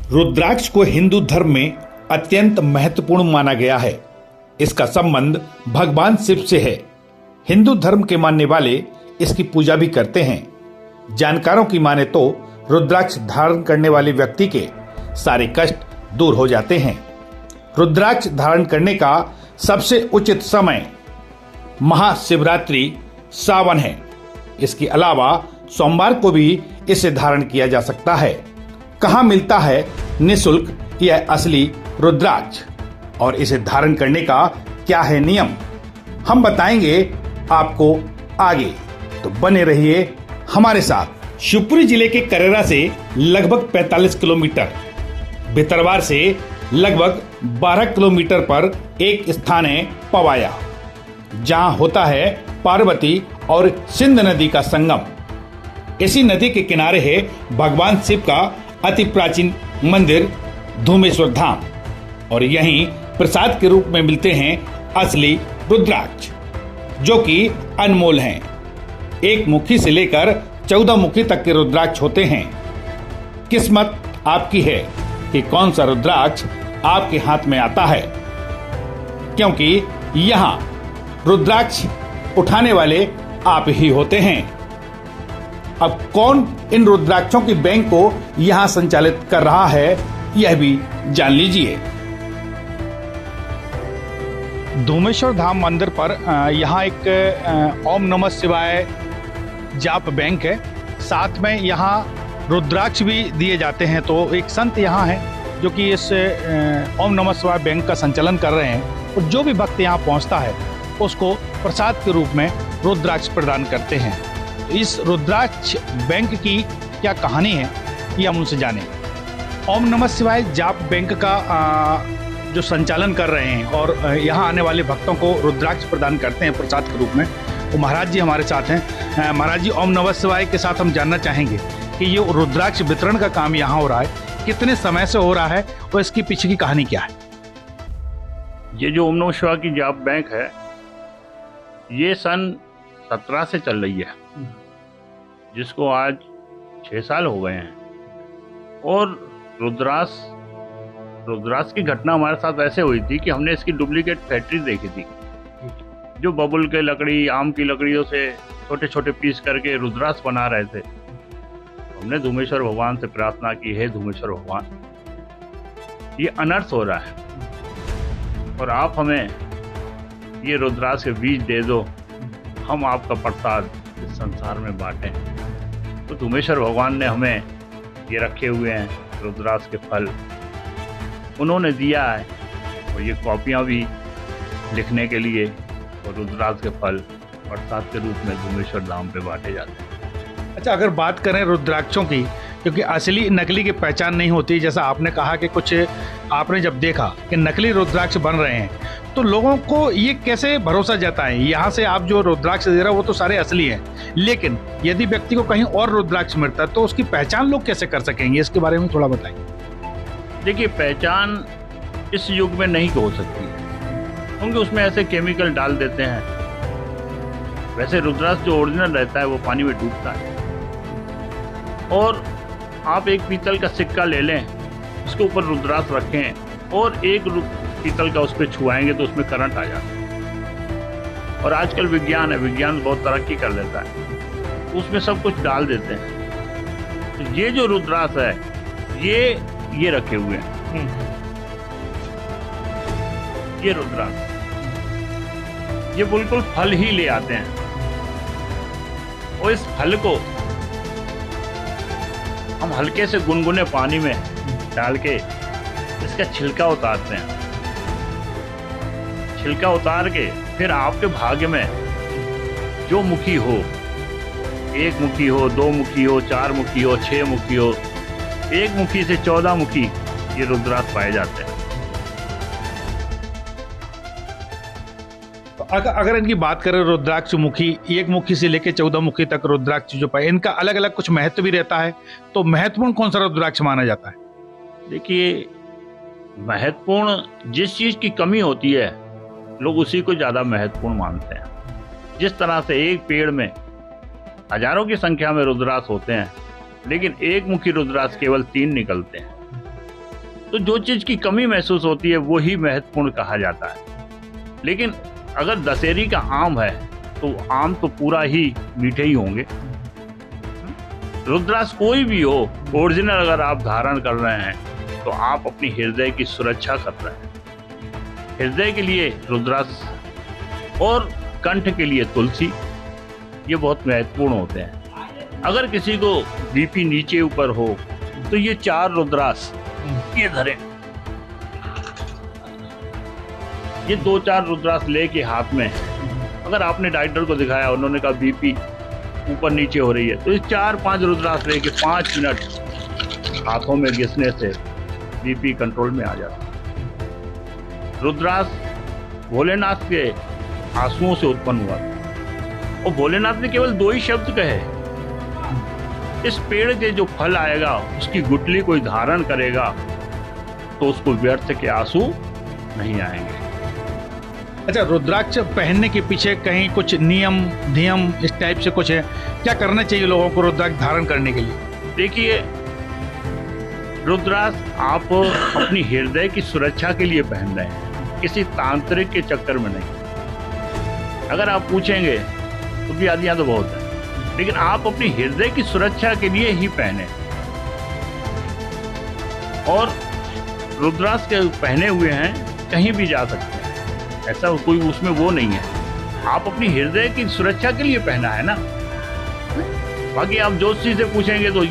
रुद्राक्ष को हिंदू धर्म में अत्यंत महत्वपूर्ण माना गया है। इसका संबंध भगवान शिव से है। हिंदू धर्म के मानने वाले इसकी पूजा भी करते हैं। जानकारों की माने तो रुद्राक्ष धारण करने वाले व्यक्ति के सारे कष्ट दूर हो जाते हैं। रुद्राक्ष धारण करने का सबसे उचित समय महाशिवरात्रि सावन है। इसके अलावा सोमवार को भी इसे धारण किया जा सकता है। कहाँ मिलता है निःशुल्क यह असली रुद्राक्ष और इसे धारण करने का क्या है नियम, हम बताएंगे आपको आगे, तो बने रहिए हमारे साथ। शिवपुरी जिले के करेरा से लगभग 45 किलोमीटर, भितरवार से लगभग 12 किलोमीटर पर एक स्थान है पवाया, जहां होता है पार्वती और सिंध नदी का संगम। इसी नदी के किनारे है भगवान शिव का अति प्राचीन मंदिर धूमेश्वर धाम और यहीं प्रसाद के रूप में मिलते हैं असली रुद्राक्ष, जो कि अनमोल हैं। एक मुखी से लेकर 14 मुखी तक के रुद्राक्ष होते हैं। किस्मत आपकी है कि कौन सा रुद्राक्ष आपके हाथ में आता है, क्योंकि यहाँ रुद्राक्ष उठाने वाले आप ही होते हैं। अब कौन इन रुद्राक्षों की बैंक को यहाँ संचालित कर रहा है, यह भी जान लीजिए। धूमेश्वर धाम मंदिर पर यहाँ एक ओम नमः शिवाय जाप बैंक है। साथ में यहाँ रुद्राक्ष भी दिए जाते हैं। तो एक संत यहाँ है जो कि इस ओम नमः शिवाय बैंक का संचालन कर रहे हैं और जो भी भक्त यहाँ पहुँचता है उसको प्रसाद के रूप में रुद्राक्ष प्रदान करते हैं। इस रुद्राक्ष बैंक की क्या कहानी है ये हम उनसे जानें। ओम नमः शिवाय जाप बैंक का जो संचालन कर रहे हैं और यहाँ आने वाले भक्तों को रुद्राक्ष प्रदान करते हैं प्रसाद के रूप में, तो महाराज जी हमारे साथ हैं। महाराज जी, ओम नमः शिवाय के साथ हम जानना चाहेंगे कि ये रुद्राक्ष वितरण का काम यहाँ हो रहा है, कितने समय से हो रहा है और इसकी पीछे की कहानी क्या है? ये जो ओम नमः शिवाय की जाप बैंक है ये सन 17 से चल रही है, जिसको आज 6 साल हो गए हैं। और रुद्राक्ष की घटना हमारे साथ ऐसे हुई थी कि हमने इसकी डुप्लीकेट फैक्ट्री देखी थी, जो बबुल के लकड़ी, आम की लकड़ियों से छोटे छोटे पीस करके रुद्राक्ष बना रहे थे। हमने धूमेश्वर भगवान से प्रार्थना की, हे धूमेश्वर भगवान, ये अनर्थ हो रहा है और आप हमें ये रुद्राक्ष के बीज दे दो, हम आपका प्रसाद इस संसार में बांटें। तो धूमेश्वर भगवान ने हमें ये रखे हुए हैं रुद्राक्ष के फल, उन्होंने दिया है और ये कॉपियाँ भी लिखने के लिए, और रुद्राक्ष के फल प्रसाद के रूप में धूमेश्वर धाम पे बांटे जाते हैं। अच्छा, अगर बात करें रुद्राक्षों की, क्योंकि असली नकली की पहचान नहीं होती, जैसा आपने कहा कि कुछ आपने जब देखा कि नकली रुद्राक्ष बन रहे हैं तो लोगों को ये कैसे भरोसा जाता है? यहाँ से आप जो रुद्राक्ष दे रहे हो वो तो सारे असली हैं, लेकिन यदि व्यक्ति को कहीं और रुद्राक्ष मिलता है तो उसकी पहचान लोग कैसे कर सकेंगे? इसके बारे में थोड़ा बताइए। देखिए, पहचान इस युग में नहीं हो सकती क्योंकि उसमें ऐसे केमिकल डाल देते हैं। वैसे रुद्राक्ष जो ओरिजिनल रहता है वो पानी में डूबता है, और आप एक पीतल का सिक्का ले लें, उसके ऊपर रुद्राक्ष रखें और एक पीतल का उस पर छुआएंगे तो उसमें करंट आ जाता है। और आजकल विज्ञान है, विज्ञान बहुत तरक्की कर लेता है, उसमें सब कुछ डाल देते हैं। तो ये जो रुद्राक्ष है ये रखे हुए हैं, ये रुद्राक्ष, ये बिल्कुल फल ही ले आते हैं और इस फल को हम हल्के से गुनगुने पानी में डाल के इसका छिलका उतारते हैं। छिलका उतार के फिर आपके भाग्य में जो मुखी हो, 1 मुखी हो, 2 मुखी हो, 4 मुखी हो, 6 मुखी हो, 1 मुखी से 14 मुखी ये रुद्राक्ष पाए जाते हैं। तो अगर इनकी बात करें रुद्राक्ष मुखी, 1 मुखी से लेकर 14 मुखी तक रुद्राक्ष जो पाए, इनका अलग अलग कुछ महत्व भी रहता है, तो महत्वपूर्ण कौन सा रुद्राक्ष माना जाता है? देखिए, महत्वपूर्ण जिस चीज की कमी होती है लोग उसी को ज्यादा महत्वपूर्ण मानते हैं। जिस तरह से एक पेड़ में हजारों की संख्या में रुद्राक्ष होते हैं, लेकिन 1 मुखी रुद्राक्ष केवल 3 निकलते हैं। तो जो चीज़ की कमी महसूस होती है वो ही महत्वपूर्ण कहा जाता है। लेकिन अगर दशहरी का आम है तो आम तो पूरा ही मीठे ही होंगे। रुद्राक्ष कोई भी हो, ओरिजिनल अगर आप धारण कर रहे हैं तो आप अपनी हृदय की सुरक्षा कर रहे हैं। हृदय के लिए रुद्राक्ष और कंठ के लिए तुलसी, ये बहुत महत्वपूर्ण होते हैं। अगर किसी को बीपी नीचे ऊपर हो तो ये 4 रुद्राक्ष ये धरें, ये 2-4 रुद्राक्ष लेके हाथ में, अगर आपने डॉक्टर को दिखाया, उन्होंने कहा बीपी ऊपर नीचे हो रही है, तो ये 4-5 रुद्राक्ष लेके 5 मिनट हाथों में घिसने से बीपी कंट्रोल में आ जाता है। रुद्राक्ष भोलेनाथ के आंसुओं से उत्पन्न हुआ था और भोलेनाथ ने केवल 2 ही शब्द कहे, इस पेड़ के जो फल आएगा उसकी गुठली कोई धारण करेगा तो उसको व्यर्थ के आंसू नहीं आएंगे। अच्छा, रुद्राक्ष पहनने के पीछे कहीं कुछ नियम धियम इस टाइप से कुछ है? क्या करना चाहिए लोगों को रुद्राक्ष धारण करने के लिए? देखिए, रुद्राक्ष आप अपनी हृदय की सुरक्षा के लिए पहन रहे हैं, किसी तांत्रिक के चक्कर में नहीं। अगर आप पूछेंगे तो भी आदियाँ तो बहुत है, लेकिन आप अपनी हृदय की सुरक्षा के लिए ही पहने। और रुद्राक्ष के पहने हुए हैं कहीं भी जा सकते हैं, ऐसा कोई उसमें वो नहीं है। आप अपनी हृदय की सुरक्षा के लिए पहना है ना। बाकी आप ज्योतिषी से पूछेंगे तो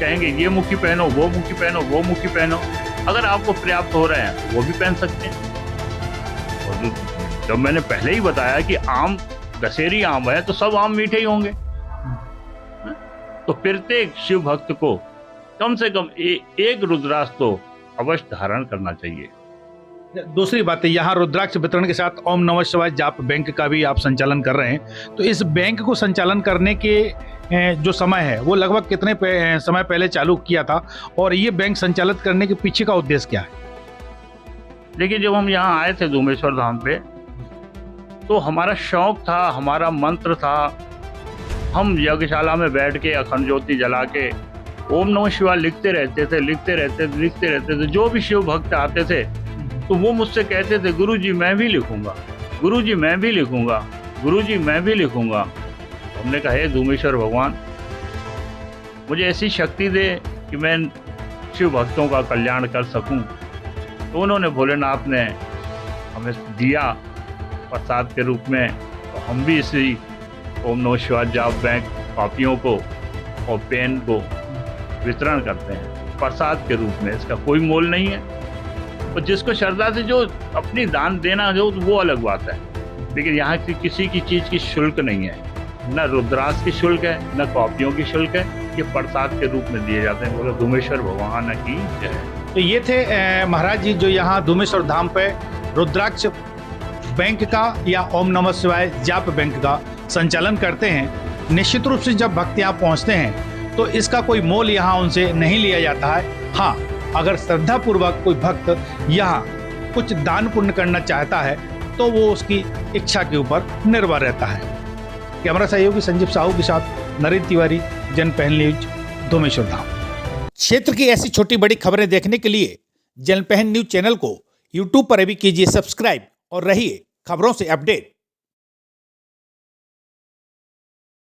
कहेंगे ये मुखी पहनो, वो मुखी पहनो, वो मुखी पहनो। अगर आपको पर्याप्त हो रहे हैं वो भी पहन सकते हैं। और जब मैंने पहले ही बताया कि आम दशहरी आम है तो सब आम मीठे ही होंगे, तो प्रत्येक शिव भक्त को कम से कम एक रुद्राक्ष तो अवश्य धारण करना चाहिए। दूसरी बात है, यहाँ रुद्राक्ष वितरण के साथ ओम नमः शिवाय जाप बैंक का भी आप संचालन कर रहे हैं, तो इस बैंक को संचालन करने के जो समय है वो लगभग कितने समय पहले चालू किया था और ये बैंक संचालित करने के पीछे का उद्देश्य क्या है? देखिए, जब हम यहाँ आए थे धूमेश्वर धाम पे तो हमारा शौक था, हमारा मंत्र था, हम यज्ञशाला में बैठ के अखंड ज्योति जला के ओम नमः शिवाय लिखते रहते थे। जो भी शिव भक्त आते थे तो वो मुझसे कहते थे, गुरुजी मैं भी लिखूंगा, गुरुजी मैं भी लिखूंगा, गुरुजी मैं भी लिखूंगा। हमने कहा, हे धूमेश्वर भगवान, मुझे ऐसी शक्ति दे कि मैं शिव भक्तों का कल्याण कर सकूं। तो उन्होंने, भोलेनाथ ने हमें दिया प्रसाद के रूप में, तो हम भी इसी ओम नमः शिवाय जाप बैंक कॉपियों को और पेन को वितरण करते हैं प्रसाद के रूप में। इसका कोई मोल नहीं है, और जिसको श्रद्धा से जो अपनी दान देना जो वो अलग बात है। लेकिन यहाँ की किसी की चीज़ की शुल्क नहीं है, न रुद्राक्ष की शुल्क है, न कॉपियों की शुल्क है, ये प्रसाद के रूप में दिए जाते हैं। बोलो धूमेश्वर भगवान की जय। तो ये थे महाराज जी जो यहाँ धूमेश्वर धाम पे रुद्राक्ष बैंक का या ओम नमः शिवाय जाप बैंक का संचालन करते हैं। निश्चित रूप से जब भक्त यहाँ पहुँचते हैं तो इसका कोई मोल यहाँ उनसे नहीं लिया जाता है। हाँ, अगर श्रद्धापूर्वक कोई भक्त यहाँ कुछ दान पुण्य करना चाहता है तो वो उसकी इच्छा के ऊपर निर्भर रहता है। कैमरा सहयोगी संजीव साहू के साथ नरेंद्र तिवारी, जनपहल न्यूज, धूमेश्वर धाम। क्षेत्र की ऐसी छोटी बड़ी खबरें देखने के लिए जनपहल न्यूज चैनल को यूट्यूब पर भी कीजिए सब्सक्राइब और रहिए खबरों से अपडेट।